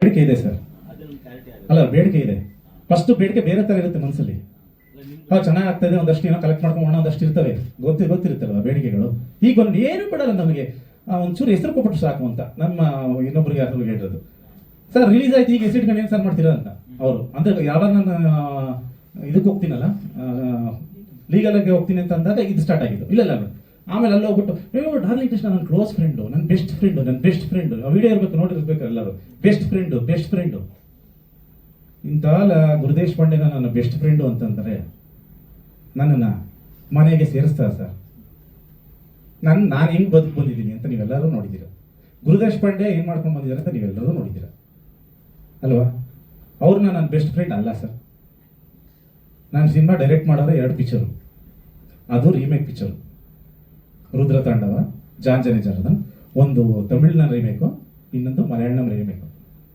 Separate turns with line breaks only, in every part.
ಬೇಡಿಕೆ ಇದೆ ಸರ್. ಅಲ್ಲ, ಬೇಡಿಕೆ ಇದೆ. ಫಸ್ಟ್ ಬೇಡಿಕೆ ಬೇರೆ ತರ ಇರುತ್ತೆ ಮನಸ್ಸಲ್ಲಿ. ಚೆನ್ನಾಗಿ ಆಗ್ತದೆ, ಒಂದಷ್ಟು ಏನೋ ಕಲೆಕ್ಟ್ ಮಾಡ್ಕೊಂಡು ಒಂದಷ್ಟು ಇರ್ತವೆ, ಗೊತ್ತಿರುತ್ತಲ್ವ ಬೇಡಿಕೆಗಳು. ಈಗ ಒಂದು ಏನು ಬಿಡಲ್ಲ ನಮಗೆ, ಒಂಚೂರು ಹೆಸರು ಕೊಟ್ಬಿಟ್ಟು ಸಾಕು ಅಂತ ನಮ್ಮ ಇನ್ನೊಬ್ರಿಗೆ ಯಾರು ಹೇಳಿರೋದು. ಸರ್ ರಿಲೀಸ್ ಆಯ್ತು, ಈಗ ಹೆಸರಿಟ್ಕೊಂಡು ಏನು ಸರ್ ಮಾಡ್ತೀರಾ ಅಂತ ಅವರು. ಅಂದ್ರೆ ಯಾವಾಗ ನಾನು ಇದಕ್ಕೆ ಹೋಗ್ತೀನಲ್ಲ, ಲೀಗಲ್ ಆಗಿ ಹೋಗ್ತೀನಿ ಅಂತ ಅಂದಾಗ ಇದು ಸ್ಟಾರ್ಟ್ ಆಗಿದ್ದು. ಇಲ್ಲ ಆಮೇಲೆ ಅಲ್ಲಿ ಹೋಗ್ಬಿಟ್ಟು ಡಾರ್ಲಿಂಗ್ ಕೃಷ್ಣ ನನ್ನ ಕ್ಲೋಸ್ ಫ್ರೆಂಡು, ನನ್ನ ಬೆಸ್ಟ್ ಫ್ರೆಂಡು ಆ ವಿಡಿಯೋ ಇರಬೇಕು, ನೋಡಿರ್ಬೇಕು ಎಲ್ಲರೂ. ಬೆಸ್ಟ್ ಫ್ರೆಂಡು ಇಂಥ ಗುರುದೇಶ್ ಪಾಂಡೆನ ನನ್ನ ಬೆಸ್ಟ್ ಫ್ರೆಂಡು ಅಂತಂದರೆ ನನ್ನನ್ನು ಮನೆಗೆ ಸೇರಿಸ್ತಾರೆ ಸರ್. ನಾನು ಹೆಂಗೆ ಬದುಕು ಬಂದಿದ್ದೀನಿ ಅಂತ ನೀವೆಲ್ಲರೂ ನೋಡಿದ್ದೀರ. ಗುರುದೇಶ್ ಪಾಂಡೆ ಏನು ಮಾಡ್ಕೊಂಡು ಬಂದಿದ್ದಾರೆ ಅಂತ ನೀವೆಲ್ಲರೂ ನೋಡಿದ್ದೀರ ಅಲ್ವಾ? ಅವ್ರನ್ನ ನನ್ನ ಬೆಸ್ಟ್ ಫ್ರೆಂಡ್ ಅಲ್ಲ ಸರ್. ನಾನು ಸಿನಿಮಾ ಡೈರೆಕ್ಟ್ ಮಾಡೋರೆ 2 ಪಿಕ್ಚರು, ಅದು ರೀಮೇಕ್ ಪಿಕ್ಚರು. ರುದ್ರ ತಾಂಡವ, ಜಾಂಜನೆ ಜರದನ್, ಒಂದು ತಮಿಳ್ನ ರೀಮೇಕು, ಇನ್ನೊಂದು ಮಲಯಾಳಂ ರೀಮೇಕು.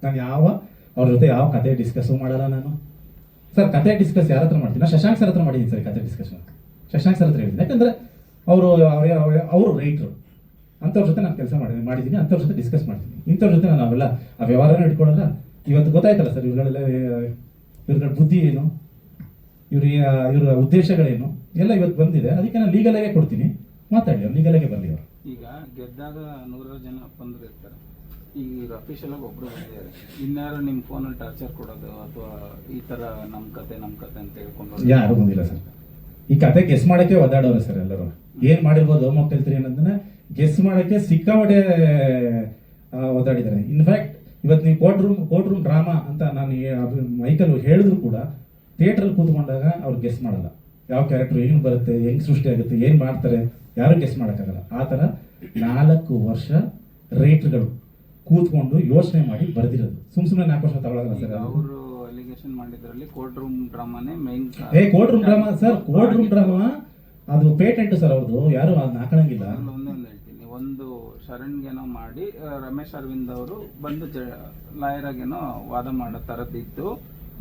ನಾನು ಅವ್ರ ಜೊತೆ ಯಾವ ಕತೆ ಡಿಸ್ಕಸ್ಸು ಮಾಡಲ್ಲ ನಾನು ಸರ್. ಕತೆ ಡಿಸ್ಕಸ್ ಯಾರ ಹತ್ರ ಮಾಡ್ತೀನಿ? ನಾನು ಶಶಾಂಕ್ ಸರ್ ಹತ್ರ ಮಾಡಿದ್ದೀನಿ ಸರ್ ಕತೆ ಡಿಸ್ಕಷನ್. ಶಶಾಂಕ್ ಸರ್ ಹತ್ರ ಹೇಳಿದ್ದೀನಿ, ಯಾಕಂದರೆ ಅವರು ರೈಟ್ರು. ಅಂಥವ್ರ ಜೊತೆ ನಾನು ಕೆಲಸ ಮಾಡಿದ್ದೀನಿ, ಅಂಥವ್ರ ಜೊತೆ ಡಿಸ್ಕಸ್ ಮಾಡ್ತೀನಿ. ಇಂಥವ್ರ ಜೊತೆ ನಾನು ಅವೆಲ್ಲ ಆ ವ್ಯವಹಾರನ ಇಟ್ಕೊಳ್ಳಲ್ಲ. ಇವತ್ತು ಗೊತ್ತಾಯ್ತಲ್ಲ ಸರ್ ಇವ್ರಗಳ ಬುದ್ಧಿ ಏನು, ಇವರ ಉದ್ದೇಶಗಳೇನು ಎಲ್ಲ ಇವತ್ತು ಬಂದಿದೆ. ಅದಕ್ಕೆ ನಾನು ಲೀಗಲಾಗೆ ಕೊಡ್ತೀನಿ, ಮಾತಾಡಿ, ಅವ್ರು ಲೀಗಲಾಗೆ ಬರಲಿ. ಅವರು
ಈಗ ಗೆದ್ದಾಗ 100 ಜನ ಬಂದ್ರು ಇರ್ತಾರೆ, ಈಗ ಅಫಿಷಿಯಲ್ ಆಗಿ ಒಬ್ರು ಬಂದಿದ್ದಾರೆ, ಇನ್ಯಾರು ನಿಮ್ಮ ಫೋನಲ್ಲಿ ಟಾರ್ಚರ್ ಕೊಡೋದು ಅಥವಾ ಈ ತರ ನಮ್ಮ ಕತೆ ಅಂತ ಹೇಳ್ಕೊಂಡು
ಯಾರು ಬಂದಿಲ್ಲ ಸರ್. ಈ ಕತೆ ಗೆಸ್ ಮಾಡಕ್ಕೆ ಒದ್ದಾಡೋರು ಸರ್ ಎಲ್ಲರೂ. ಏನ್ ಮಾಡಿರ್ಬೋದು ಹೋಮ್ ಆಫ್ ಹೇಳ್ತೀರಿ ಅನ್ನೋದನ್ನ ಗೆಸ್ ಮಾಡಕ್ಕೆ ಸಿಕ್ಕಾಪಟ್ಟೆ ಒದ್ದಾಡಿದ್ದಾರೆ. ಇನ್ಫ್ಯಾಕ್ಟ್ ಇವತ್ತು ನೀವು ಕೋರ್ಟ್ ರೂಮ್ ಡ್ರಾಮಾ ಅಂತ ನಾನು ಮೈಕಲ್ ಹೇಳಿದ್ರು ಕೂಡ ಥಿಯೇಟ್ರಲ್ಲಿ ಕೂತ್ಕೊಂಡಾಗ ಅವ್ರು ಗೆಸ್ ಮಾಡಲ್ಲ. ಯಾವ ಕ್ಯಾರೆಕ್ಟರ್ ಹೆಂಗ್ ಬರುತ್ತೆ, ಹೆಂಗ್ ಸೃಷ್ಟಿ ಆಗುತ್ತೆ, ಏನ್ ಮಾಡ್ತಾರೆ, ಯಾರು ಗೆಸ್ ಮಾಡೋಕ್ಕಾಗಲ್ಲ. ಆ ಥರ 4 ವರ್ಷ ರೈಟರ್ಗಳು ಕೂತ್ಕೊಂಡು ಯೋಚನೆ ಮಾಡಿ ಬರೆದಿರೋದು. ಸುಮ್ಮನೆ 4 ವರ್ಷ ತಗೊಳ್ಳಲ್ಲ ಸರ್.
ಅವರು ಅಲಿಗೇಷನ್ ಮಾಡಿದ್ರಲ್ಲಿ ಕೋರ್ಟ್ ರೂಮ್ ಡ್ರಾಮಾನೇ main.
Court room drama sir, court room drama ಅದು ಪೇಟೆಂಟ್ ಸರ್ ಅವ್ರದ್ದು, ಯಾರು ಅದನ್ನ ಹಾಕೊಳ್ಳಂಗಿಲ್ಲ.
ಒಂದೊಂದು ಹೇಳ್ತೀನಿ, ಒಂದು ಶರಣ್ಗೇನೋ ಮಾಡಿ ರಮೇಶ್ ಅರವಿಂದ್ ಅವರು ಬಂದು ಲಾಯರ್ ಆಗೇನೋ ವಾದ ಮಾಡೋ ಥರದ್ದಿತ್ತು,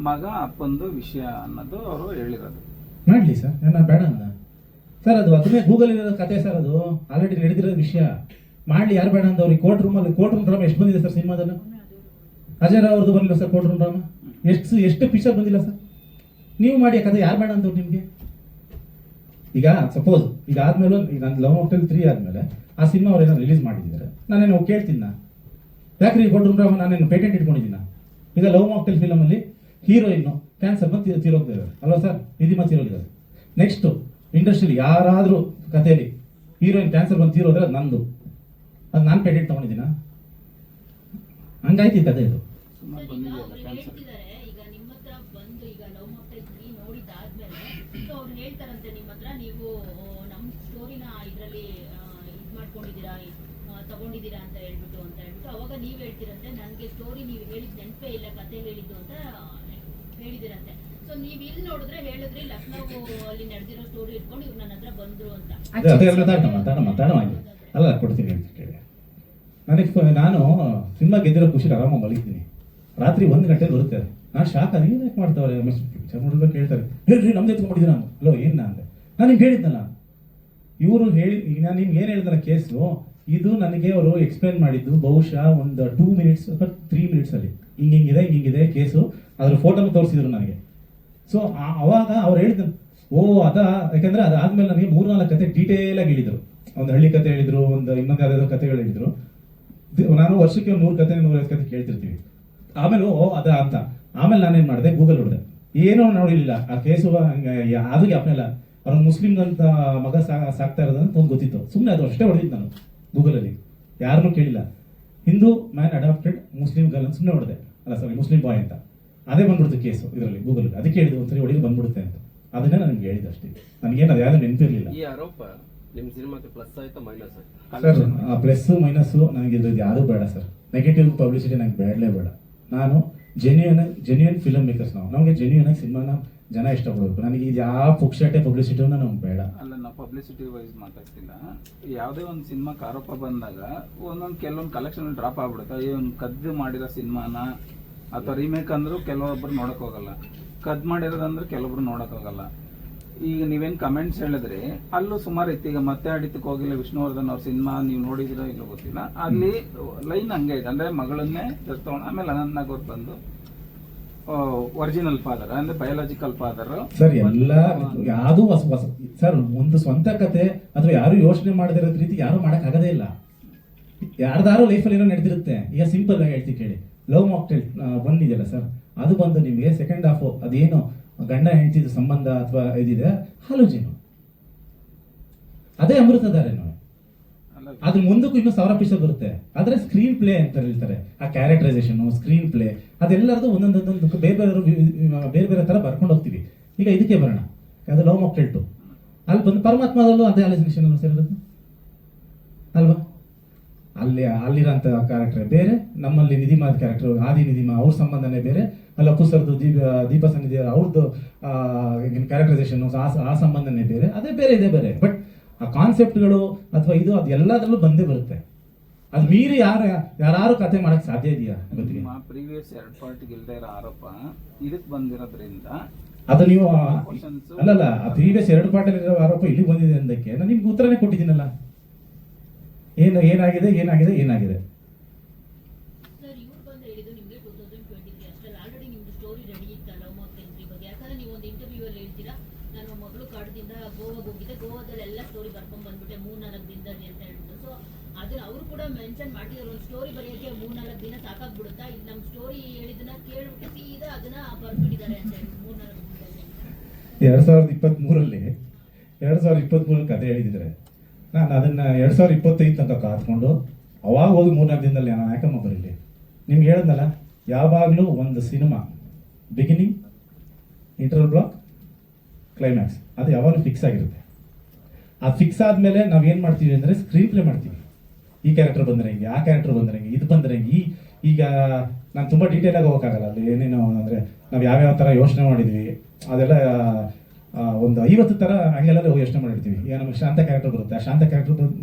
ಮಗ ಅಪ್ಪಂದು ವಿಷಯ ಅನ್ನೋದು ಅವರು ಹೇಳಿರೋದು.
ಮಾಡ್ಲಿ ಸರ್, ನಾನು ಬೇಡ ಅಂದ ಸರ್. ಅದು ಅದನ್ನೇ ಗೂಗಲ್ ಇರೋದು ಕತೆ ಸರ್, ಅದು ಆಲ್ರೆಡಿ ನಡೆದಿರೋದು ವಿಷಯ. ಮಾಡ್ಲಿ, ಯಾರು ಬೇಡ ಅಂತ ಅವ್ರಿಗೆ. ಕೋರ್ಟ್ ರೂಮ್ ಡ್ರಾಮಾ ಎಷ್ಟು ಬಂದಿದೆ ಸರ್ ಸಿನಿಮಾದಲ್ಲಿ? ಅಜಯ್ ರಾವ್ ಅವ್ರದ್ದು ಬರಲಿಲ್ಲ ಸರ್ ಕೋರ್ಟ್ ರೂಮ್ ಡ್ರಾಮಾ. ಎಷ್ಟು ಪಿಕ್ಚರ್ ಬಂದಿಲ್ಲ ಸರ್. ನೀವು ಮಾಡಿ ಕತೆ, ಯಾರು ಬೇಡ ಅಂತವ್ರು ನಿಮಗೆ? ಈಗ ಸಪೋಸ್ ಈಗ ಆದ್ಮೇಲೆ, ಈಗ ನಾನು ಲವ್ ಮಾಕ್ಟೇಲ್ 3 ಆದ್ಮೇಲೆ ಆ ಸಿನಿಮಾ ಅವ್ರು ಏನೋ ರಿಲೀಸ್ ಮಾಡಿದ್ದಾರೆ, ನಾನೇನು ಕೇಳ್ತೀನಿ, ಯಾಕ್ರಿ ಕೋರ್ಟ್ ರೂಮ್ ಡ್ರಾಮಾ ನಾನೇನು ಪೇಟೆಂಟ್ ಇಟ್ಕೊಂಡಿದ್ದೀನ? ಈಗ ಲವ್ ಮಾಕ್ಟೇಲ್ ಫಿಲಮಲ್ಲಿ ಹೀರೋಯಿನ್ನು ಕ್ಯಾನ್ಸರ್ ಬಂದು ತೀರೋಗ್ತಿದ್ದಾರೆ ಅಲ್ವಾ ಸರ್? ನಿಧಿಮಾ ತೀರೋಗಿದ್ದಾರೆ. ನೆಕ್ಸ್ಟ್ ಇಂಡಸ್ಟ್ರಿಯಲ್ಲಿ ಯಾರಾದರೂ ಕಥೆಯಲ್ಲಿ ಹೀರೋಯಿನ್ ಕ್ಯಾನ್ಸರ್ ಬಂದು ತೀರೋದ್ರೆ ಅದು ನಂದು, ಅದು ನಾನು ಪೇಟೆಂಟ್ ತಗೊಂಡಿದ್ದೀನ? ಹಂಗಾಯ್ತು ಈ ಕಥೆ. ಇದು
ಈಗ ನಿಮ್ಮ ಹತ್ರ ಬಂದು ಈಗ ಲವ್ ಮಾಕ್ಟೇಲ್ 3 ನೋಡಿದಾದ್ಮೇಲೆ ಅವ್ರು ಹೇಳ್ತಾರಂತೆ ನಿಮ್ಮ ಹತ್ರ, ನೀವು ನಮ್ಮ ಸ್ಟೋರಿನ ಇದರಲ್ಲಿ ಇದು ಮಾಡ್ಕೊಂಡಿದ್ದೀರಾ, ತಗೊಂಡಿದ್ದೀರಾ ಅಂತ ಹೇಳ್ಬಿಟ್ಟು ಅವಾಗ ನೀವು ಹೇಳ್ತೀರಂತೆ, ನನಗೆ ಸ್ಟೋರಿ ನೀವು ಹೇಳಿದ ನೆನಪೇ ಇಲ್ಲ, ಕತೆ ಹೇಳಿದ್ದು ಅಂತ ಹೇಳಿದಿರಂತೆ. ಸೊ ನೀವು ಇಲ್ಲಿ ನೋಡಿದ್ರೆ ಹೇಳಿದ್ರಿ ಲಕ್ನೋ ಅಲ್ಲಿ ನಡೆದಿರೋ ಸ್ಟೋರಿ ಇಟ್ಕೊಂಡು ಇವ್ರು ನನ್ನ ಹತ್ರ ಬಂದ್ರು ಅಂತ.
ಅಲ್ಲ ಕೊಡ್ತೀನಿ ಅಂತ ಕೇಳಿ. ನಾನು ಸಿನಿಮಾ ಗೆದ್ದಿರೋ ಖುಷಿ ಆರಾಮಾಗಿ ಮಲಗಿದ್ದೀನಿ. ರಾತ್ರಿ 1 ಗಂಟೆ ಬರುತ್ತೆ. ನಾನು ಶಾಕ್ ಆಗಿ ಏನು ಯಾಕೆ ಮಾಡ್ತಾವ್ರೆ, ಪಿಕ್ಚರ್ ನೋಡಿದ್ರೆ ಕೇಳ್ತಾರೆ, ಹೇಳ್ರಿ ನಮ್ದು ಎತ್ಕೊಂಡ್ಬಿಟ್ಟಿದ್ದೀನಿ ನಾನು. ಅಲ್ಲೋ ಏನು ಅಂದೆ, ನಾನು ನಿಮ್ಗೆ ಹೇಳಿದ್ನಲ್ಲ. ಇವರು ಹೇಳಿ, ಈಗ ನಾನು ನಿಮ್ಗೆ ಏನು ಹೇಳಿದ್ನಲ್ಲ ಕೇಸು, ಇದು ನನಗೆ ಅವರು ಎಕ್ಸ್ಪ್ಲೇನ್ ಮಾಡಿದ್ದು ಬಹುಶಃ ಒಂದು 2 ಮಿನಿಟ್ಸ್ ಅಥವಾ 3 ಮಿನಿಟ್ಸಲ್ಲಿ. ಹಿಂಗಿದೆ ಕೇಸು, ಅದ್ರ ಫೋಟೋನು ತೋರಿಸಿದ್ರು ನನಗೆ. ಸೊ ಅವಾಗ ಅವ್ರು ಹೇಳಿದ್ರು, ಯಾಕಂದ್ರೆ ಅದಾದ್ಮೇಲೆ ನನಗೆ 3-4 ಕತೆ ಡೀಟೇಲ್ ಆಗಿ ಹೇಳಿದ್ರು. ಒಂದು ಹಳ್ಳಿ ಕತೆ ಹೇಳಿದ್ರು, ಒಂದು ಇನ್ನೊಂದು ಯಾವುದಾದ್ರು ಕತೆಗಳು ಹೇಳಿದ್ರು. ನಾನು ವರ್ಷಕ್ಕೆ 100 ಕತೆ 150 ಕತೆ ಕೇಳ್ತಿರ್ತೀವಿ. ಆಮೇಲೆ ಅಂತ ಆಮೇಲೆ ನಾನೇನು ಮಾಡಿದೆ, ಗೂಗಲ್ ಹೊಡೆದೆ, ಏನೋ ನೋಡಿರಲಿಲ್ಲ ಆ ಕೇಸು. ಅದು ಜ್ಞಾಪನ ಅವ್ರ ಮುಸ್ಲಿಂ ಅಂತ ಮಗ ಸಾಕ್ತಾ ಇರೋದಂತ ಒಂದು ಗೊತ್ತಿತ್ತು. ಸುಮ್ಮನೆ ಅದು ಅಷ್ಟೇ ಹೊಡೆದಿದ್ದು ನಾನು ಗೂಗಲಲ್ಲಿ, ಯಾರನ್ನೂ ಕೇಳಿಲ್ಲ. Hindu man adopted Muslim girl ಅಂತ ಸುಮ್ಮನೆ ಹೊಡೆದೆ, ಅಲ್ಲ ಸಾರಿ ಮುಸ್ಲಿಂ ಬಾಯ್ ಅಂತ. ಅದೇ ಬಂದ್ಬಿಡ್ತು ಕೇಸು ಇದರಲ್ಲಿ ಗೂಗಲ್. ಅದಕ್ಕೆ ಹೇಳಿದ್ದು ಒಂದ್ಸರಿ ಹೊಡೆದು ಬಂದ್ಬಿಡುತ್ತೆ ಅಂತ. ಅದನ್ನೇ ನಾನು ನಿಮ್ಗೆ ಹೇಳಿದ್ದು ಅಷ್ಟೇ. ನನಗೇನು ಅದು ಯಾರು ನೆನಪಿರಲಿಲ್ಲ.
ಈ ಆರೋಪ ನಿಮ್ಮ ಸಿನಿಮಾಕ್ಕೆ ಪ್ಲಸ್ ಆಯ್ತಾ ಮೈನಸ್ ಆಯ್ತಾ?
ಸರ್ ಪ್ಲಸ್ಸು ಮೈನಸ್ಸು ನನಗೆ ಇದು ಯಾವುದು ಬೇಡ ಸರ್. ನೆಗೆಟಿವ್ ಪಬ್ಲಿಸಿಟಿ ನನಗೆ ಬೇಡ. ನಾನು ಜೆನ್ಯೂನ್ ಫಿಲಮ್ ಮೇಕರ್ಸ್. ನಮಗೆ ಜೆನ್ಯೂನ್ ಆಗಿ ಸಿನಿಮಾನ ಜನ ಇಷ್ಟಪಡಬೇಕು. ನನಗೆ ಇದು ಯಾವ ಪುಕ್ಷಟೆ ಪಬ್ಲಿಸಿಟಿನ ನಮ್ಗೆ ಬೇಡ.
ಅಲ್ಲ, ನಾವು ಪಬ್ಲಿಸಿಟಿ ವೈಸ್ ಮಾತಾಡ್ತಿಲ್ಲ. ಯಾವುದೇ ಒಂದು ಸಿನಿಮಾಕ್ಕೆ ಆರೋಪ ಬಂದಾಗ ಕೆಲವೊಂದು ಕಲೆಕ್ಷನ್ ಡ್ರಾಪ್ ಆಗ್ಬಿಡುತ್ತೆ. ಒಂದು ಕದ್ದು ಮಾಡಿರೋ ಸಿನಿಮಾನ ಅಥವಾ ರೀಮೇಕ್ ಅಂದ್ರೂ ಕೆಲವೊಬ್ರು ನೋಡಕ್ ಹೋಗಲ್ಲ, ಕದ್ ಮಾಡಿರೋದಂದ್ರೆ ಕೆಲವೊಬ್ರು ನೋಡಕ್ ಹೋಗಲ್ಲ. ಈಗ ನೀವೇನ್ ಕಮೆಂಟ್ಸ್ ಹೇಳಿದ್ರಿ ಅಲ್ಲೂ ಸುಮಾರು ಇತ್ತು. ಈಗ ಮತ್ತೆ ಅಡಿತಕ್ಕೆ ಹೋಗಿಲ್ಲ ವಿಷ್ಣುವರ್ಧನ್ ಅವ್ರ ಸಿನಿಮಾ ನೀವು ನೋಡಿದಿರೋ ಇಲ್ಲೋ ಗೊತ್ತಿಲ್ಲ, ಅಲ್ಲಿ ಲೈನ್ ಹಂಗೆ ಇದೆ. ಅಂದ್ರೆ ಮಗಳನ್ನೇ ತಗೊಂಡು ಆಮೇಲೆ ಅನಂತ್ ನಾಗ್ ಅವ್ರು ಬಂದು ಒರಿಜಿನಲ್ ಫಾದರ್ ಅಂದ್ರೆ ಬಯೋಲಾಜಿಕಲ್ ಫಾದರ್.
ಸರ್ ಎಲ್ಲ ಯಾವುದು ಸರ್ ಒಂದು ಸ್ವಂತ ಕತೆ ಅಥವಾ ಯಾರು ಯೋಚನೆ ಮಾಡದಿರೋದ್ ರೀತಿ ಯಾರು ಮಾಡಕ್ ಆಗದೇ ಇಲ್ಲ. ಯಾರ್ದಾರು ಲೈಫಲ್ಲಿ ಏನೋ ನಡೆದಿರುತ್ತೆ. ಈಗ ಸಿಂಪಲ್ ಆಗಿ ಹೇಳ್ತೀನಿ ಕೇಳಿ, ಲವ್ ಮಾಕ್ಟೇಲ್ ಬಂದಿದೆಯಲ್ಲ ಸರ್, ಅದು ಬಂದು ನಿಮಗೆ ಸೆಕೆಂಡ್ ಹಾಫ್ ಅದೇನು ಗಂಡ ಹೆಂಡತಿದ ಸಂಬಂಧ ಅಥವಾ ಇದಿದೆ ಹಾಲೋಜಿನು, ಅದೇ ಅಮೃತಧಾರೆನು. ಅದ್ರ ಮುಂದಕ್ಕೂ ಇನ್ನೂ 1000 ಪೀಸ್ ಬರುತ್ತೆ. ಆದ್ರೆ ಸ್ಕ್ರೀನ್ ಪ್ಲೇ ಅಂತ ಹೇಳ್ತಾರೆ, ಆ ಕ್ಯಾರೆಕ್ಟರೈಸೇಷನ್, ಸ್ಕ್ರೀನ್ ಪ್ಲೇ ಅದೆಲ್ಲರದು ಒಂದೊಂದೊಂದು ಬೇರೆ ಬೇರೆ ತರ ಬರ್ಕೊಂಡು ಹೋಗ್ತೀವಿ. ಈಗ ಇದಕ್ಕೆ ಬರೋಣ, ಅದು ಲವ್ ಮಾಕ್ಟೇಲ್ 2 ಅಲ್ಲಿ ಬಂದು ಪರಮಾತ್ಮದಲ್ಲೂ ಅದೇ ಆಲೋಚನೆ ಸೇರಿರೋದು ಅಲ್ವಾ? ಅಲ್ಲಿರೋಂಥ ಕ್ಯಾರೆಕ್ಟರ್ ಬೇರೆ, ನಮ್ಮಲ್ಲಿ ನಿಧಿಮಾ ಕ್ಯಾರೆಕ್ಟರ್ ಆದಿ ನಿಧಿಮಾ ಅವ್ರ ಸಂಬಂಧನೇ ಬೇರೆ, ಅಲ್ಲ ಕುಸರ್ದು ದೀಪ ಸನ್ನಿಧಿ ಅವ್ರದ್ದು ಕ್ಯಾರೆಕ್ಟರೈಸೇಷನ್ ಆ ಸಂಬಂಧನೇ ಬೇರೆ, ಅದೇ ಬೇರೆ ಇದೇ ಬೇರೆ. ಬಟ್ ಆ ಕಾನ್ಸೆಪ್ಟ್ಗಳು ಅಥವಾ ಇದು ಅದು ಎಲ್ಲದರಲ್ಲೂ ಬಂದೇ ಬರುತ್ತೆ. ಅದು ಮೀರಿ ಯಾರು ಕತೆ ಮಾಡಕ್ ಸಾಧ್ಯ ಇದೆಯಾ ಗೊತ್ತಿಗೆ?
ಪ್ರೀವಿಯಸ್ 2 ಪಾರ್ಟಿಗೆ ಇಲ್ಲದೆ ಇರೋ ಆರೋಪ ಇದಕ್ಕೆ ಬಂದಿರೋದ್ರಿಂದ
ಅದು ನೀವು ಅಲ್ಲಲ್ಲ, ಆ ಪ್ರೀವಿಯಸ್ 2 ಪಾರ್ಟಲ್ಲಿ ಇರೋ ಆರೋಪ ಇಲ್ಲಿ ಬಂದಿದೆ ಅಂದಕ್ಕೆ ನಾನು ನಿಮ್ಗೆ ಉತ್ತರನೇ ಕೊಟ್ಟಿದ್ದೀನಲ್ಲ. ಏನಾಗಿದೆ
ಸರ್, ಇವ್ರು ಬಂದು ಹೇಳಿದ್ದು ನಿಮಗೆ 2023 ಅಷ್ಟರಲ್ಲಿ ಆಲ್ರೆಡಿ ನಿಮ್ದು ಸ್ಟೋರಿ ರೆಡಿ ಇತ್ತ ಲವ್ ಮಾಕ್ಟೇಲ್ 3 ಬಗ್ಗೆ. ಯಾಕಂದ್ರೆ ನೀವು ಒಂದು ಇಂಟರ್ವ್ಯೂ ಅಲ್ಲಿ ಹೇಳ್ತೀರಾ, ನಾನು ಮಗಳು ಕಾಡದಿಂದ ಗೋವಾಗೆ ಹೋಗಿದ್ದೆ, ಗೋವಾದಲ್ಲಿ ಎಲ್ಲ ಸ್ಟೋರಿ ಬರ್ಕೊಂಡ್ ಬಂದ್ಬಿಟ್ಟೆ 3-4 ದಿನದಲ್ಲಿ ಅಂತ ಹೇಳ್ಬಿಟ್ಟು. ಸೊ ಅದನ್ನ ಅವರು ಕೂಡ ಮೆನ್ಷನ್ ಮಾಡಿದ್ರು, ಒಂದು ಸ್ಟೋರಿ ಬರೆಯೋಕೆ 3-4 ದಿನ ಸಾಕಾಗ್ಬಿಡುತ್ತಾ, ಇದು ನಮ್ಮ ಸ್ಟೋರಿ ಹೇಳಿದನ್ನ ಕೇಳ್ಬಿಟ್ಟು ಸೀದಾ ಅದನ್ನ ಬರ್ಬಿಟ್ಟಿದ್ದಾರೆ ಅಂತ ಹೇಳಿ 3-4 ದಿನದಲ್ಲಿ.
2023 ಕತೆ ಹೇಳಿದ್ರೆ ನಾನು ಅದನ್ನ 2025 ತನಕ ಕಾತ್ಕೊಂಡು ಅವಾಗ ಹೋಗಿ 3-4 ದಿನದಲ್ಲಿ ನಾನು ಯಾಕಮ್ಮ ಬರಲಿ? ನಿಮ್ಗೆ ಹೇಳಿದ್ನಲ್ಲ, ಯಾವಾಗಲೂ ಒಂದು cinema beginning, interval block, climax ಅದು ಯಾವಾಗಲೂ ಫಿಕ್ಸ್ ಆಗಿರುತ್ತೆ. ಆ ಫಿಕ್ಸ್ ಆದ್ಮೇಲೆ ನಾವೇನ್ ಮಾಡ್ತೀವಿ ಅಂದ್ರೆ ಸ್ಕ್ರೀನ್ ಪ್ಲೇ ಮಾಡ್ತೀವಿ. ಈ ಕ್ಯಾರೆಕ್ಟರ್ ಬಂದ್ರೆ ಹೆಂಗೆ, ಆ ಕ್ಯಾರೆಕ್ಟರ್ ಬಂದ್ರೆ ಹೆಂಗೆ, ಇದು ಬಂದ್ರೆ ಹೆಂಗೆ. ಈಗ ನಾನು ತುಂಬಾ ಡೀಟೇಲ್ ಆಗಿ ಹೋಗಕ್ಕಾಗಲ್ಲ. ಅಲ್ಲಿ ಏನೇನು ಅಂದ್ರೆ ನಾವು ಯಾವ್ಯಾವ ತರ ಯೋಚನೆ ಮಾಡಿದ್ವಿ ಅದೆಲ್ಲ ಒಂದು 50 ತರ ಹಂಗೆಲ್ಲ ಯೋಚನೆ ಮಾಡಿರ್ತೀವಿ. ಈಗ ನಮಗೆ ಶಾಂತ ಕ್ಯಾರೆಕ್ಟರ್ ಬರುತ್ತೆ, ಆ ಶಾಂತ ಕ್ಯಾರೆಕ್ಟರ್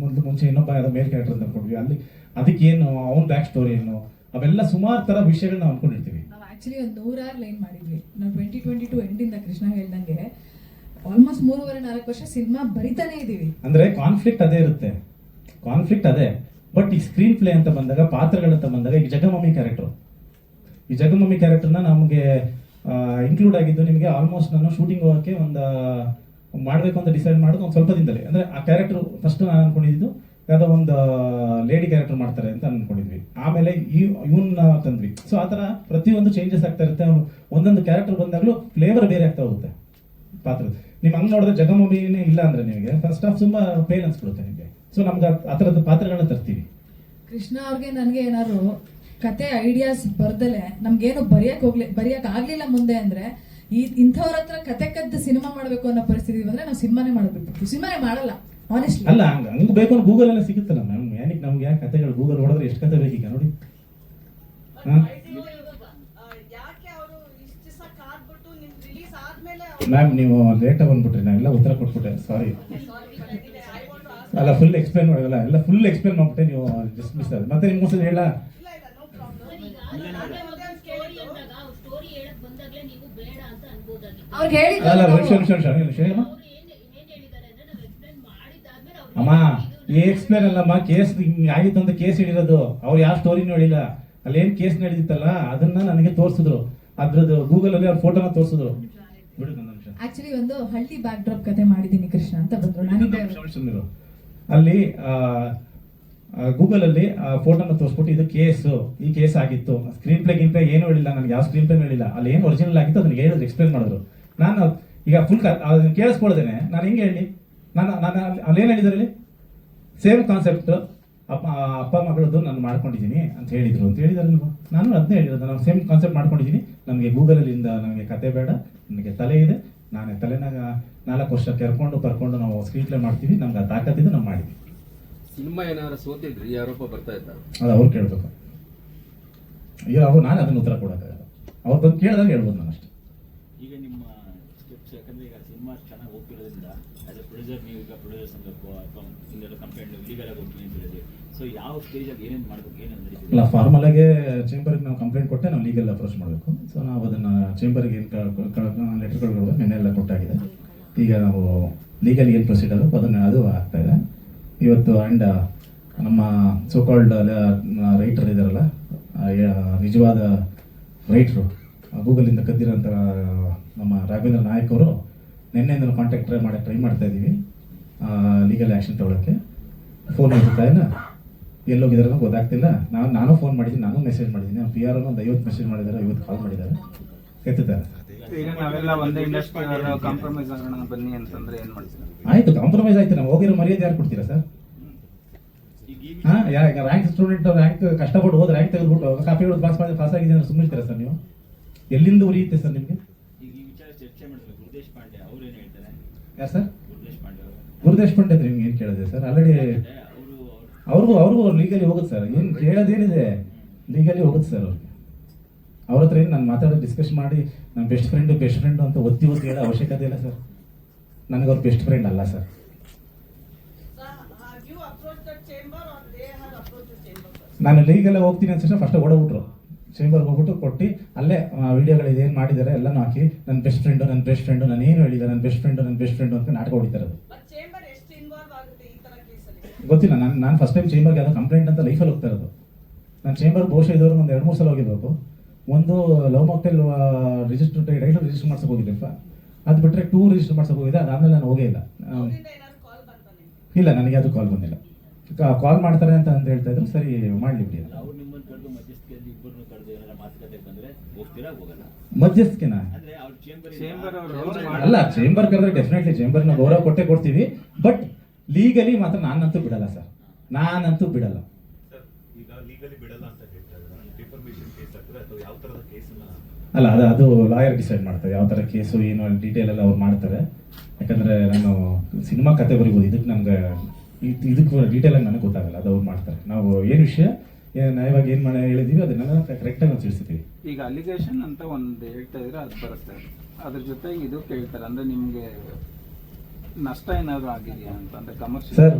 ಮುಂಚೆ ಇನ್ನೊಬ್ಬ ಮೇಲ್ ಕ್ಯಾರೆಕ್ಟರ್ ಅಂತ ಅನ್ಕೊಂಡ್ವಿ, ಅಲ್ಲಿ ಅದಕ್ಕೇನು ಅವನ ಬ್ಯಾಕ್ ಸ್ಟೋರಿ ಏನು, ಅವೆಲ್ಲ ಸುಮಾರು ತರ ವಿಷಯಗಳನ್ನ ನಾವು ಅನ್ಕೊಂಡಿರ್ತೀವಿ.
ನಾವು ಆಕ್ಚುಲಿ ಒಂದು 100 ಲೈನ್ ಮಾಡಿದ್ವಿ. ನಾವು 2022 ಎಂಡಿಂದ ಕೃಷ್ಣ ಹೇಳ್ದಂಗೆ ಆಲ್ಮೋಸ್ಟ್ 3.5-4 ವರ್ಷ ಸಿನಿಮಾ ಬರಿತಾನೆ ಇದೀವಿ.
ಅಂದ್ರೆ ಕಾನ್ಫ್ಲಿಕ್ಟ್ ಅದೇ ಇರುತ್ತೆ, ಕಾನ್ಫ್ಲಿಕ್ಟ್ ಅದೇ. ಬಟ್ ಈ ಸ್ಕ್ರೀನ್ ಪ್ಲೇ ಅಂತ ಬಂದಾಗ, ಪಾತ್ರಗಳಂತ ಬಂದಾಗ, ಈಗ ಜಗಮಮ್ಮಿ ಕ್ಯಾರೆಕ್ಟರ್ನ ನಮಗೆ ಇನ್ಕ್ಲೂಡ್ ಆಗಿದ್ದು ನಿಮಗೆ ಆಲ್ಮೋಸ್ಟ್ ನಾನು ಶೂಟಿಂಗ್ ಹೋಗೋಕ್ಕೆ ಮಾಡಬೇಕು ಅಂತ ಡಿಸೈಡ್ ಮಾಡೋದು ಒಂದು ಸ್ವಲ್ಪ ದಿನದಲ್ಲಿ. ಅಂದ್ರೆ ಆ ಕ್ಯಾರೆಕ್ಟರ್ ಫಸ್ಟ್ ನಾನು ಅನ್ಕೊಂಡಿದ್ದು ಯಾವುದೋ ಒಂದು ಲೇಡಿ ಕ್ಯಾರೆಕ್ಟರ್ ಮಾಡ್ತಾರೆ ಅಂತ ಅನ್ಕೊಂಡಿದ್ವಿ, ಆಮೇಲೆ ಇವನ್ನ ತಂದ್ವಿ. ಸೊ ಆ ಥರ ಪ್ರತಿಯೊಂದು ಚೇಂಜಸ್ ಆಗ್ತಾ ಇರುತ್ತೆ. ಒಂದೊಂದು ಕ್ಯಾರೆಕ್ಟರ್ ಬಂದಾಗಲೂ ಫ್ಲೇವರ್ ಬೇರೆ ಆಗ್ತಾ ಹೋಗುತ್ತೆ ಪಾತ್ರ. ನೀವು ಹಂಗೆ ನೋಡಿದ್ರೆ ಜಗಮೂವಿನೇ ಇಲ್ಲ ಅಂದ್ರೆ ನಿಮಗೆ ಫಸ್ಟ್ ಆಫ್ ತುಂಬಾ ಪೇಲ್ ಅನ್ಸ್ಬಿಡುತ್ತೆ ನಿಮಗೆ. ಸೊ ನಮ್ಗೆ ಆ ಥರದ ಪಾತ್ರಗಳನ್ನ ತರ್ತೀವಿ.
ಕೃಷ್ಣ ಅವ್ರಿಗೆ ನನಗೆ ಏನಾದ್ರು ಕತೆ ಐಡಿಯಾಸ್ ಬರ್ದಲೆ ನಮ್ಗೇನು ಬರೆಯಕ್ ಆಗ್ಲಿಲ್ಲ ಮುಂದೆ ಅಂದ್ರೆ ಇಂಥವ್ರ ಹತ್ರ ಕತೆ ಕದ್ದು ಸಿನಿಮಾ ಮಾಡ್ಬೇಕು ಅನ್ನೋ ಪರಿಸ್ಥಿತಿ ಬಂದ್ರೆ ನಾವು ಸಿನಿಮಾನೇ ಮಾಡ್ಬಿಡ್ತೀವಿ. ಸಿನಿಮಾನೇ ಮಾಡಲ್ಲ ಆನೆಸ್ಟ್ಲಿ.
ಅಲ್ಲ ಹಂಗ್ ಬೇಕು ಅಂದ್ರೆ ಗೂಗಲ್ ಎಲ್ಲ ಸಿಗುತ್ತಲ್ಲ ಮ್ಯಾಮ್. ಏನಕ್ಕೆ ನಮ್ಗೆ ಯಾಕೆ ಕತೆಗಳು ಗೂಗಲ್ ಹೊಡೆದ್ರೆ ಎಷ್ಟು ಕತೆ ಬೇಕೀಗ ನೋಡಿ. ಮ್ಯಾಮ್ ನೀವು ಲೇಟಾಗಿ ಬಂದ್ಬಿಟ್ರಿ, ನಾನೆಲ್ಲ ಉತ್ತರ ಕೊಟ್ಬಿಟ್ಟೆ, ಸಾರಿ. ಅಲ್ಲ ಫುಲ್ ಎಕ್ಸ್ಪ್ಲೇನ್ ಮಾಡೋದಲ್ಲ, ಎಲ್ಲ ಫುಲ್ ಎಕ್ಸ್ಪ್ಲೇನ್ ಮಾಡ್ಬಿಟ್ಟೆ, ನೀವು ಡಿಸ್ಮಿಸ್ ಆದ್ರೆ ಮತ್ತೆ ನಿಮ್ಗೆ ಒಂದ್ಸಲ ಹೇಳ. ಅಮ್ಮ ಎಕ್ಸ್ಪ್ಲೇನ್ ಅಲ್ಲಮ್ಮ, ಕೇಸ್ ಆಗಿತ್ತು ಅಂತ ಕೇಸ್ ಹಿಡಿರೋದು. ಅವ್ರು ಯಾವ ಸ್ಟೋರಿನೂ ಹೇಳಿಲ್ಲ, ಅಲ್ಲಿ ಏನ್ ಕೇಸ್ ನಡೆದಿತ್ತಲ್ಲ ಅದನ್ನ ನನಗೆ ತೋರಿಸಿದ್ರು, ಅದ್ರದ್ದು ಗೂಗಲ್ ಅಲ್ಲಿ ಅವ್ರ ಫೋಟೋನ ತೋರಿಸಿದ್ರು.
ಆಕ್ಚುಲಿ ಒಂದು ಹಳ್ಳಿ ಬ್ಯಾಕ್ ಡ್ರಾಪ್ ಕತೆ ಮಾಡಿದೀನಿ ಕೃಷ್ಣ ಅಂತ ಬಂದ್ರು.
ಅಲ್ಲಿ ಗೂಗಲ್ ಅಲ್ಲಿ ಫೋಟೋನ ತೋರಿಸ್ಬಿಟ್ಟು ಇದು ಈ ಕೇಸ್ ಆಗಿತ್ತು, ಸ್ಕ್ರೀನ್ ಪ್ಲೇ ಏನು ಹೇಳಿಲ್ಲ ನನಗೆ, ಯಾವ ಸ್ಕ್ರೀನ್ ಪ್ಲೇ ಹೇಳಿಲ್ಲ, ಅಲ್ಲಿ ಏನು ಒರಿಜಿನಲ್ ಆಗಿತ್ತು ಅದನ್ನ ಹೇಳಿದ್ರು, ಎಕ್ಸ್ಪ್ಲೇನ್ ಮಾಡಿದ್ರು. ನಾನು ಈಗ ಫುಲ್ ಅದನ್ನ ಕೇಳಿಸ್ಕೊಳ್ದೇನೆ ನಾನು ಹೆಂಗೆ ಹೇಳಿ, ನಾನು ಅಲ್ಲೇನು ಹೇಳಿದ್ರಲ್ಲಿ ಸೇಮ್ ಕಾನ್ಸೆಪ್ಟ್ ಅಪ್ಪ ಮಗಳದ್ದು ನಾನು ಮಾಡ್ಕೊಂಡಿದ್ದೀನಿ ಅಂತ ಹೇಳಿದ್ರು ಅಂತ ಹೇಳಿದಾರಲ್ವ. ನಾನು ಅದನ್ನೇ ಹೇಳಿರೋದು, ನಾನು ಸೇಮ್ ಕಾನ್ಸೆಪ್ಟ್ ಮಾಡ್ಕೊಂಡಿದ್ದೀನಿ. ನನಗೆ ಗೂಗಲಲ್ಲಿಂದ ನನಗೆ ಕತೆ ಬೇಡ, ನನಗೆ ತಲೆ ಇದೆ, ನಾನೇ ತಲೆನಾಗ 4 ವರ್ಷ ಕರ್ಕೊಂಡು ನಾವು ಸ್ಕ್ರೀನ್ ಪ್ಲೇ ಮಾಡ್ತೀವಿ, ನಮ್ಗೆ ಆ ತಾಕತ್ತಿದ್ದು ನಾವು ಮಾಡಿದ್ವಿ.
ಸಿನಿಮಾ ಏನಾದ್ರು ಸೋತಿದ್ರಿ ಆರೋಪ ಬರ್ತಾ ಇದ್ದ?
ಅದು ಅವ್ರು ಕೇಳ್ಬೇಕು. ಅಯ್ಯೋ ಅವ್ರು ನಾನು ಅದನ್ನ ಉತ್ತರ ಕೊಡೋಕ್ಕಾಗಲ್ಲ, ಅವ್ರು ಬಂದು ಕೇಳಿದಾಗ ಹೇಳ್ಬೋದು ನಾನು ಅಷ್ಟೇ.
ಈಗ ನಿಮ್ಮ ಸ್ಟೆಪ್ಸ್, ಯಾಕಂದ್ರೆ ಈಗ ಸಿನಿಮಾ ಚೆನ್ನಾಗಿ ಹೋಗ್ತಿರೋದ್ರಿಂದ ಆಸ್ ಎ ಪ್ರೊಡ್ಯೂಸರ್ ನೀವು ಈಗ ಪ್ರೊಡ್ಯೂಸರ್ ಸಂಘಕ್ಕೋ ಅಥವಾ ಇನ್ನೆಲ್ಲ ಕಂಪ್ಲೇಂಟ್ ಲೀಗಲ್ ಆಗಿ ಹೋಗ್ತೀನಿ ಅಂತ ಹೇಳಿದ್ರಿ. ಸೊ ಯಾವ ಸ್ಟೇಜಲ್ಲಿ ಏನೇನು ಮಾಡ್ಬೇಕು, ಏನೇನು
ಇಲ್ಲ, ಫಾರ್ಮಲ್ ಆಗಿ ಚೇಂಬರ್ಗೆ ನಾವು ಕಂಪ್ಲೇಂಟ್ ಕೊಟ್ಟೆ ನಾವು ಲೀಗಲ್ ಅಪ್ರೋಚ್ ಮಾಡಬೇಕು. ಸೊ ನಾವು ಅದನ್ನ ಚೇಂಬರ್ಗೆ ಏನು ಲೆಟರ್ಗಳು ನೆನ್ನೆ ಎಲ್ಲ ಕೊಟ್ಟಾಗಿದೆ. ಈಗ ನಾವು ಲೀಗಲ್ ಏನು ಪ್ರೊಸೀಜರ್ ಅದು ಆಗ್ತಾ ಇದೆ ಇವತ್ತು. ಆ್ಯಂಡ್ ನಮ್ಮ ಸೋಕಾಲ್ಡ್ ರೈಟರ್ ಇದ್ದಾರಲ್ಲ, ನಿಜವಾದ ರೈಟ್ರು ಗೂಗಲಿಂದ ಕದ್ದಿರೋಂಥ ನಮ್ಮ ರಾಘವೇಂದ್ರ ನಾಯಕ್ ಅವರು ನಿನ್ನೆಯಿಂದ ಕಾಂಟ್ಯಾಕ್ಟ್ ಟ್ರೈ ಮಾಡ್ತಾ ಇದ್ದೀವಿ ಲೀಗಲ್ ಆ್ಯಕ್ಷನ್ ತಗೊಳ್ಳೋಕ್ಕೆ. ಫೋನ್ ಎತ್ತಾ ಇಲ್ಲ, ಎಲ್ಲೋಗಿದಾರೋ ಗೊತ್ತಾಗ್ತಿಲ್ಲ. ನಾನು ಫೋನ್ ಮಾಡಿದ್ದೀನಿ, ನಾನು ಮೆಸೇಜ್ ಮಾಡಿದ್ದೀನಿ. ಪಿ ಆರ್ ಒಂದು 50 ಮೆಸೇಜ್ ಮಾಡಿದ್ದಾರೆ, 50 ಕಾಲ್ ಮಾಡಿದ್ದಾರೆ, ಎತ್ತುತ್ತಾರೆ.
ಈಗ ನಾವೆಲ್ಲ ಒಂದೇ ಇಂಡಸ್ಟ್ರಿ ಕಾಂಪ್ರಮೈಸ್ ಆಗೋಣ ಬನ್ನಿ ಅಂತಂದ್ರೆ ಏನ್ ಮಾಡ್ತೀರಾ?
ಆಯ್ತು, ಕಾಂಪ್ರಮೈಸ್ ಆಯ್ತು. ನಾವು ಹೋಗಿರೋ ಮರ್ಯಾದೆ ಯಾರು ಕೊಡ್ತೀರಾ ಸರ್? ಹಾಂ, ರ್ಯಾಂಕ್ ಸ್ಟೂಡೆಂಟ್ ರ್ಯಾಂಕ್ ಕಷ್ಟಪಟ್ಟು ಹೋದ್ರೆ ರ್ಯಾಂಕ್ ತೆಗೆದುಬಿಟ್ಟು ಕಾಪಿ ಹೊಡೆದು ಪಾಸ್ ಆಗಿದೆ ಅಂದ್ರೆ ಸುಮ್ಮನೆ ಇರ್ತೀರಾ ಸರ್ ನೀವು? ಎಲ್ಲಿಂದ ಉರಿಯುತ್ತೆ ಸರ್ ನಿಮಗೆ?
ಈಗ ಈ ವಿಚಾರ ಚರ್ಚೆ ಮಾಡಿದ್ರು ಗುರುದೇಶ್ ಪಾಂಡೆ ಅವ್ರು ಏನು ಹೇಳ್ತಾರೆ?
ಯಾರು ಸರ್?
ಗುರುದೇಶ್ ಪಾಂಡೆ ಅವರು.
ಗುರುದೇಶ್ ಪಾಂಡೆ ಅಂದ್ರೆ ನಿಮ್ಗೆ ಏನು ಕೇಳಿದೆ ಸರ್? ಆಲ್ರೆಡಿ ಅವ್ರಿಗೂ ಲೀಗಲಿ ಹೋಗುತ್ತೆ ಸರ್. ಏನು ಕೇಳೋದೇನಿದೆ, ಲೀಗಲಿ ಹೋಗುತ್ತೆ ಸರ್. ಅವ್ರ ಹತ್ರ ಏನು ನಾನು ಮಾತಾಡೋ ಡಿಸ್ಕಸ್ ಮಾಡಿ ನನ್ನ ಬೆಸ್ಟ್ ಫ್ರೆಂಡು ಅಂತ ಒತ್ತಿ ಹೇಳೋ ಅವಶ್ಯಕತೆ ಇಲ್ಲ ಸರ್. ನನಗೆ ಅವ್ರ ಬೆಸ್ಟ್ ಫ್ರೆಂಡ್ ಅಲ್ಲ ಸರ್. ನಾನು ಲೀಗಲ್ ಹೋಗ್ತೀನಿ ಅಂತ ಫಸ್ಟ್ ಓಡೋಗ್ಬಿಟ್ರು. ಚೇಂಬರ್ಗೆ ಹೋಗ್ಬಿಟ್ಟು ಕೊಟ್ಟು ಅಲ್ಲೇ ವಿಡಿಯೋಗಳು ಇದೇನು ಮಾಡಿದ್ದಾರೆ ಎಲ್ಲನೂ ಹಾಕಿ ನನ್ನ ಬೆಸ್ಟ್ ಫ್ರೆಂಡು ನಾನು ಏನು ಹೇಳಿದ್ದಾರೆ, ನನ್ನ ಬೆಸ್ಟ್ ಫ್ರೆಂಡು ಅಂತ ನಾಟಕ ಹೊಡಿತಾರೆ. ಅದು ಗೊತ್ತಿಲ್ಲ. ನಾನು ಫಸ್ಟ್ ಟೈಮ್ ಚೇಂಬರ್ಗೆ ಯಾವುದೋ ಕಂಪ್ಲೇಂಟ್ ಅಂತ ಲೈಫಲ್ಲಿ ಹೋಗ್ತಾ ಇರೋದು. ನಾನು ಚೇಂಬರ್ ಬಹುಶಃ ಇದ್ದವ್ರಿಗೆ ಒಂದು 2-3 ಸಲ ಹೋಗಿರ್ಬೇಕು. ಒಂದು ಲವ್ ಮಾಕ್ಟೇಲ್ ರೈಟರ್ ರಿಜಿಸ್ಟರ್ ಮಾಡ್ಸಕ್ಕೆ ಹೋಗಿದ್ದೆ. ಅದು ಬಿಟ್ಟರೆ 2 ರಿಜಿಸ್ಟರ್ ಮಾಡ್ಸಕ್ಕೆ ಹೋಗಿದೆ. ಅದಾದಮೇಲೆ ನಾನು ಹೋಗೇ ಇಲ್ಲ. ಇಲ್ಲ, ನನಗೆ ಅದು ಕಾಲ್ ಬಂದಿಲ್ಲ. ಕಾಲ್ ಮಾಡ್ತಾರೆ ಅಂತ ಹೇಳ್ತಾ ಇದ್ರು. ಸರಿ, ಮಾಡಲಿ ಬಿಡಿ.
ಅವ್ರು ನಿಮ್ಮನ್ನು ಕರೆದು ಮಧ್ಯಸ್ಥಿಕೆಯಲ್ಲಿ ಇಬ್ಬರನ್ನು ಕರೆದು ಏನಾರ ಮಾತುಕತೆ ಬಂದ್ರೆ ಹೋಗ್ತೀರಾ ಹೋಗಲ್ಲ?
ಮಧ್ಯಸ್ಥಿಕೆನಾ?
ಅಂದ್ರೆ ಅವ್ರ
ಚೇಂಬರ್
ಅಲ್ಲ, ಚೇಂಬರ್ ಕರೆದ್ರೆ ಡೆಫಿನೆಟ್ಲಿ ಚೇಂಬರ್ನ ಗೌರವ ಕೊಡ್ತೀವಿ. ಬಟ್ ಲೀಗಲಿ ಮಾತ್ರ ನಾನಂತೂ ಬಿಡಲ್ಲ ಸರ್, ನಾನಂತೂ ಬಿಡಲ್ಲ.
ಈಗ ಲೀಗಲಿ ಬಿಡಲ್ಲ ಅಂತ ಹೇಳ್ತಾ ಇದ್ದಾರೆ. ಡಿಫರ್ಮೇಷನ್ ಕೇಸ್ ಆಗ್ತದೆ ಅಥವಾ ಯಾವ ತರದ ಕೇಸನ್ನ?
ಅಲ್ಲ, ಅದು ಲಾಯರ್ ಡಿಸೈಡ್ ಮಾಡ್ತಾರೆ ಯಾವ ಥರ ಕೇಸು ಏನು ಡೀಟೇಲ್ ಎಲ್ಲ ಅವ್ರು ಮಾಡ್ತಾರೆ. ಯಾಕಂದರೆ ನಾನು ಸಿನಿಮಾ ಕತೆ ಬರಿಬೋದು, ಇದಕ್ಕೆ ನಮ್ಗೆ ಇದಕ್ಕೂ ಡೀಟೇಲಾಗಿ ನನಗೆ ಗೊತ್ತಾಗಲ್ಲ. ಅದು ಅವ್ರು ಮಾಡ್ತಾರೆ. ನಾವು ಏನು ವಿಷಯ ನ್ಯಾಯವಾಗಿ ಏನು ಹೇಳಿದೀವಿ ಅದನ್ನೆಲ್ಲ ಕರೆಕ್ಟಾಗಿ ನಾವು ತಿಳಿಸ್ತೀವಿ.
ಈಗ ಅಲಿಗೇಷನ್ ಅಂತ ಒಂದು ಹೇಳ್ತಾ ಇದ್ರೆ ಅದು ಬರುತ್ತೆ, ಅದ್ರ ಜೊತೆಗೆ ಇದು ಕೇಳ್ತಾರೆ. ಅಂದ್ರೆ ನಿಮ್ಗೆ ನಷ್ಟ ಏನಾದ್ರು ಆಗಿದೆಯಾ ಅಂತ? ಅಂದ್ರೆ ಕಮರ್ಷಿಯಲ್
ಸರ್,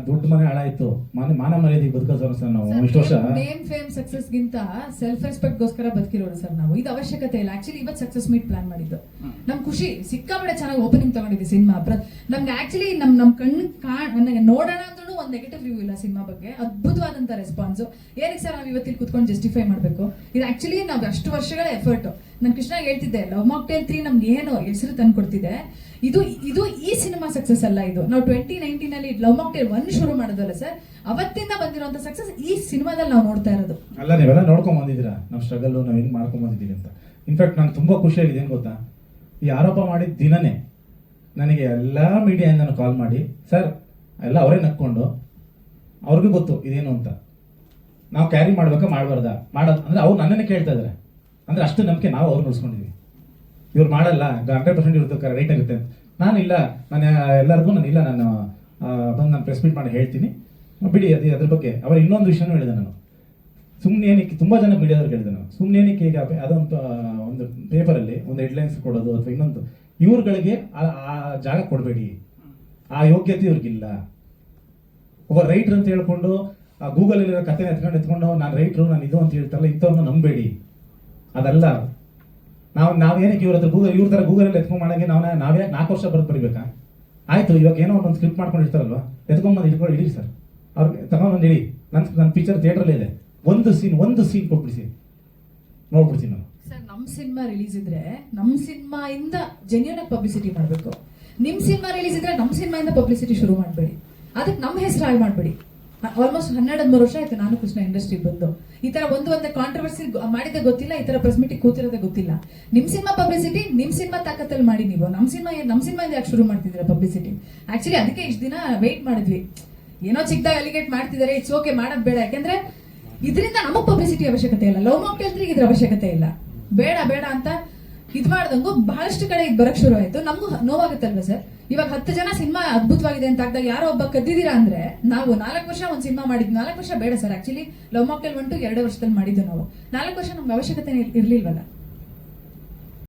ದುಡ್ಡು ಮನೆ ಹಾಳಾಯ್ತು, ಮಾನ ಮರ್ಯಾದೆಗೆ ಬದುಕೋದು ಸರ್. ನಾವು ಇಷ್ಟು ವರ್ಷ
ನೇಮ್ ಫೇಮ್ ಸಕ್ಸಸ್ ಗಿಂತ ಸೆಲ್ಫ್ ರೆಸ್ಪೆಕ್ಟ್ ಗೋಸ್ಕರ ಬದುಕಿರೋರು ಸರ್ ನಾವು. ಇದು ಅವಶ್ಯಕತೆ ಇಲ್ಲ. ಆಕ್ಚುಲಿ ಇವತ್ತು ಸಕ್ಸಸ್ ಮೀಟ್ ಪ್ಲಾನ್ ಮಾಡಿದ್ದು ನಮ್ ಖುಷಿ. ಸಿಕ್ಕಾಪಟ್ಟೆ ಚೆನ್ನಾಗಿ ಓಪನಿಂಗ್ ತಗೊಂಡಿದ್ವಿ ಸಿನಿಮಾ. ನಮ್ಗೆ ಆಕ್ಚುಲಿ ನಮ್ ಕಣ್ಣು ನೋಡೋಣ ಅಂದ್ರೂ ಒಂದು ನೆಗೆಟಿವ್ ರಿವ್ಯೂ ಇಲ್ಲ ಸಿನಿಮಾ ಬಗ್ಗೆ. ಅದ್ಭುತವಾದಂತ ರೆಸ್ಪಾನ್ಸ್. ಏನಕ್ಕೆ ಸರ್ ನಾವು ಇವತ್ತಿಲ್ಲಿ ಕುತ್ಕೊಂಡು ಜಸ್ಟಿಫೈ ಮಾಡಬೇಕು? ಇದು ಆಕ್ಚುಲಿ ನಾವು ಅಷ್ಟು ವರ್ಷಗಳ ಎಫರ್ಟ್. ನಾನು ಕೃಷ್ಣ ಹೇಳ್ತಿದ್ದೆ, ಲವ್ ಮಾಕ್ಟೇಲ್ 3 ನಮ್ಗೆ ಏನು ಹೆಸರು ತಂದು ಕೊಡ್ತಿದೆ. ಇದು ಈ ಸಿನಿಮಾ ಸಕ್ಸಸ್ ಅಲ್ಲ. ಇದು ನಾವು 2019 ಅಲ್ಲಿ ಲವ್ ಮಾಕ್ಟೇಲ್ 1 ಶುರು ಮಾಡೋದಲ್ಲ ಸರ್, ಅವತ್ತಿಂದ ಬಂದಿರುವಂತ ಸಕ್ಸಸ್ ಈ ಸಿನಿಮಾದಲ್ಲಿ ನಾವು ನೋಡ್ತಾ ಇರೋದು.
ಅಲ್ಲ, ನೀವೆಲ್ಲ ನೋಡ್ಕೊಂಡ್ ಬಂದಿದ್ದೀರಾ ನಮ್ಮ ಸ್ಟ್ರಗಲ್, ನಾವು ಹೆಂಗ್ ಮಾಡ್ಕೊಂಡ್ ಬಂದಿದ್ದೀವಿ ಅಂತ. ಇನ್ಫ್ಯಾಕ್ಟ್ ನಾನು ತುಂಬಾ ಖುಷಿಯಾಗಿದೆ. ಏನು ಗೊತ್ತಾ, ಈ ಆರೋಪ ಮಾಡಿದ ದಿನನೇ ನನಗೆ ಎಲ್ಲ ಮೀಡಿಯಾಯಿಂದನೂ ಕಾಲ್ ಮಾಡಿ, ಸರ್ ಎಲ್ಲ ಅವರೇ ನಕ್ಕೊಂಡು ಅವ್ರಿಗೂ ಗೊತ್ತು ಇದೇನು ಅಂತ, ನಾವು ಕ್ಯಾರಿ ಮಾಡ್ಬೇಕಾ ಮಾಡಬಾರ್ದಾ ಮಾಡೋದು ಅಂದ್ರೆ ಅವ್ರು ನನ್ನನ್ನೇ ಕೇಳ್ತಾ ಇದ್ದಾರೆ. ಅಂದ್ರೆ ಅಷ್ಟು ನಂಬಿಕೆ ನಾವು ಅವ್ರು ಉಳಿಸ್ಕೊಂಡಿದ್ವಿ. ಇವ್ರು ಮಾಡಲ್ಲ 100% ಇರುತ್ತೆ, ರೈಟ್ ಆಗುತ್ತೆ ಅಂತ. ನಾನು ಎಲ್ಲರಿಗೂ ನಾನು ಬಂದು ನಾನು ಪ್ರೆಸ್ ಮೀಟ್ ಮಾಡಿ ಹೇಳ್ತೀನಿ ಬಿಡಿ ಅದ್ರ ಬಗ್ಗೆ. ಅವ್ರು ಇನ್ನೊಂದು ವಿಷಯನೂ ಹೇಳಿದೆ. ನಾನು ಸುಮ್ಮನೆ ಏನಕ್ಕೆ ತುಂಬ ಜನ ಮೀಡಿಯಾದವ್ರಿಗೆ ಹೇಳಿದೆ, ನಾನು ಸುಮ್ಮನೆ ಏನಕ್ಕೆ ಈಗ ಅದೊಂದು ಒಂದು ಪೇಪರಲ್ಲಿ ಒಂದು ಹೆಡ್ಲೈನ್ಸ್ ಕೊಡೋದು ಅಥವಾ ಇನ್ನೊಂದು, ಇವ್ರುಗಳಿಗೆ ಆ ಜಾಗ ಕೊಡಬೇಡಿ, ಆ ಯೋಗ್ಯತೆ ಇವ್ರಿಗಿಲ್ಲ. ಒಬ್ಬ ರೈಟ್ರ್ ಅಂತ ಹೇಳ್ಕೊಂಡು ಗೂಗಲಲ್ಲಿರೋ ಕತೆ ಎತ್ಕೊಂಡು ನಾನು ರೈಟ್ರು, ನಾನು ಇದು ಅಂತ ಹೇಳ್ತಾರಲ್ಲ, ಇಂಥವ್ರನ್ನ ನಂಬೇಡಿ. ಅದಲ್ಲ. ನಾವೇನಕ್ಕೆ ಇವ್ರ ಥರ ಗೂಗಲಲ್ಲಿ ಎತ್ಕೊಂಡು ಮಾಡಂಗೆ ನಾವೇ 4 ವರ್ಷ ಬರೀಬೇಕಾ? ಆಯ್ತು, ಇವಾಗ ಏನೋ ಒಂದು ಸ್ಕ್ರಿಪ್ಟ್ ಮಾಡ್ಕೊಂಡಿರ್ತಾರಲ್ವಾ, ಎತ್ಕೊಂಡ್ಬಂದು ಇಡಿ ಸರ್, ಅವ್ರಿಗೆ ತಗೊಂಡ್ಬಂದು ಇಡಿ. ನನ್ನ ಪಿಕ್ಚರ್ ಥಿಯೇಟ್ರಲ್ಲೇ ಇದೆ, ಒಂದು ಸೀನ್ ಕೊಟ್ಬಿಡಿಸಿ, ನೋಡ್ಬಿಡ್ತೀನಿ ನಾನು.
ಸರ್, ನಮ್ಮ ಸಿನಿಮಾ ರಿಲೀಸ್ ಇದ್ರೆ ನಮ್ಮ ಸಿನಿಮಾ ಇಂದ ಜೆನ್ಯೂನ್ ಆಗಿ ಪಬ್ಲಿಸಿಟಿ ಮಾಡಬೇಕು. ನಿಮ್ಮ ಸಿನಿಮಾ ರಿಲೀಸ್ ಇದ್ರೆ ನಮ್ಮ ಸಿನಿಮಾ ಇಂದ ಪಬ್ಲಿಸಿಟಿ ಶುರು ಮಾಡಬೇಡಿ. ಅದಕ್ಕೆ ನಮ್ಮ ಹೆಸರು ಹಾಳು ಮಾಡಬೇಡಿ. ಆಲ್ಮೋಸ್ಟ್ 12-13 ವರ್ಷ ಆಯ್ತು ನಾನು ಕೃಷ್ಣ ಇಂಡಸ್ಟ್ರಿಗೆ ಬಂದು. ಈ ತರ ಒಂದೇ ಕಾಂಟ್ರವರ್ಸಿ ಮಾಡಿದ್ದೆ ಗೊತ್ತಿಲ್ಲ, ಈ ತರ ಪ್ರೆಸ್ ಮೀಟಿಗೆ ಕೂತಿರೋದೇ ಗೊತ್ತಿಲ್ಲ. ನಿಮ್ ಸಿನಿಮಾ ಪಬ್ಲಿಸಿಟಿ ನಿಮ್ ಸಿನಿಮಾ ತಾಕತ್ತಲ್ಲಿ ಮಾಡಿ ನೀವು. ನಮ್ಮ ಸಿನಿಮಾ ಇಂದ ಯಾಕೆ ಶುರು ಮಾಡ್ತಿದ್ದೀರಾ ಪಬ್ಲಿಸಿಟಿ? ಆಕ್ಚುಲಿ ಅದಕ್ಕೆ ಇಷ್ಟು ದಿನ ವೇಟ್ ಮಾಡಿದ್ವಿ. ಏನೋ ಚಿಕ್ಕದಾಗ ಅಲಿಗೇಟ್ ಮಾಡ್ತಿದ್ದಾರೆ, ಇಟ್ಸ್ ಓಕೆ, ಮಾಡೋದು ಬೇಡ. ಯಾಕಂದ್ರೆ ಇದರಿಂದ ನಮಗ್ ಪಬ್ಲಿಸಿಟಿ ಅವಶ್ಯಕತೆ ಇಲ್ಲ. ಲವ್ ಮಾಕ್ಟೇಲ್ 3 ಇದ್ರ ಅವಶ್ಯಕತೆ ಇಲ್ಲ. ಬೇಡ ಅಂತ ಇದ್ ಮಾಡ್ದಂಗು ಬಹಳಷ್ಟು ಕಡೆ ಇದು ಬರಕ್ ಶುರು ಆಯ್ತು. ನಮಗೂ ನೋವಾಗುತ್ತಲ್ವ ಸರ್? ಇವಾಗ 10 ಜನ ಸಿನಿಮಾ ಅದ್ಭುತವಾಗಿದೆ ಅಂತ ಆಗ್ದಾಗ ಯಾರೋ ಒಬ್ಬ ಕದ್ದಿದ್ದೀರಾ ಅಂದ್ರೆ, ನಾವು 4 ವರ್ಷ ಒಂದು ಸಿನಿಮಾ ಮಾಡಿದ್ವಿ. 4 ವರ್ಷ ಬೇಡ ಸರ್. ಆಕ್ಚುಲಿ ಲವ್ ಮಾಕ್ಟೇಲ್ 1 2 ವರ್ಷದಲ್ಲಿ ಮಾಡಿದ್ದು ನಾವು. 4 ವರ್ಷ ನಮ್ಗೆ ಅವಶ್ಯಕತೆ ಇರ್ಲಿಲ್ವಲ್ಲ.